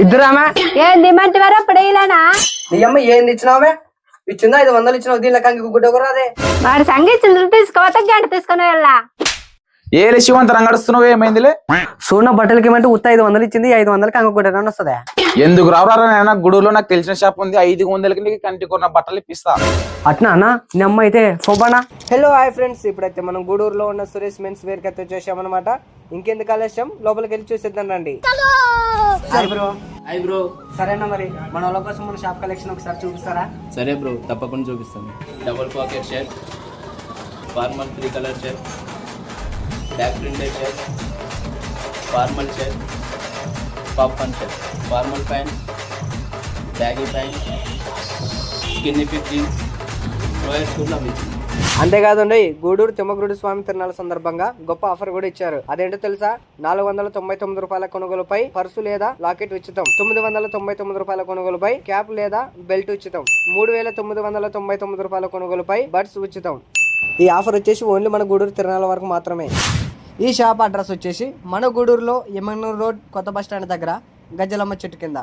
ఇద్దరామా ఏంది మంచి వారు అప్పుడు ఇలానా నీ అమ్మ ఏంది ఇచ్చినావే? ఇచ్చిందా 500 ఇచ్చినావు, దీనిలో కంకి గుడ్డ కూడా రాదే. వాడు సంగీతం తీసుకోవద్దా గంట తీసుకుని వెళ్ళా ఏలే శివంతరం గడుస్తున్నావు, ఏమైందిలే? సూన బట్టలకి ఏమంటే ఉత్త 500 ఇచ్చింది, 500 కంకి గుడ్డ వస్తుందా? ఎందుకు రావరా? గుడిలో నాకు తెలిసిన షాప్ ఉంది, 500కి నీకు కంటి కొన్న బట్టలు ఇప్పిస్తా. అట్నా అన్న నీ అమ్మ అయితే ఫోబానా. హలో హాయ్ ఫ్రెండ్స్, ఇప్పుడైతే మనం గూడూరులో ఉన్న సురేష్ మెన్స్ వేర్ కి అయితే వచ్చేసామన్నమాట. ఇంకెందుకు ఆలస్యం, లోపలికి వెళ్ళి చూసేద్దాం రండి. Hi bro. సరేనా, మరి మన వాళ్ళ కోసం మన షాప్ కలెక్షన్ ఒకసారి చూపిస్తారా? సరే బ్రో, తప్పకుండా చూపిస్తాను. Double pocket shirt, formal 3 colour shirt, back printed shirt, formal shirt, popcorn shirt, formal pant, baggy pant, skinny fit jeans, lower school లభించింది. అంతేకాదండి, గూడూరు తిమ్మగుడి స్వామి తిరునాళ్ళ సందర్భంగా గొప్ప ఆఫర్ కూడా ఇచ్చారు. అదేంటో తెలుసా? 499 రూపాయల కొనుగోలుపై పర్సు లేదా లాకెట్ ఉచితం, 999 రూపాయల కొనుగోలుపై క్యాప్ లేదా బెల్ట్ ఉచితం, 3999 రూపాయల కొనుగోలుపై బడ్స్ ఉచితం. ఈ ఆఫర్ వచ్చేసి ఓన్లీ మన గూడూరు తిరునాళ్ళ వరకు మాత్రమే. ఈ షాప్ అడ్రస్ వచ్చేసి మన గూడూరులో ఎమ్మెన్నూరు రోడ్ కొత్త బస్ స్టాండ్ దగ్గర గజ్జలమ్మ చెట్టు కింద.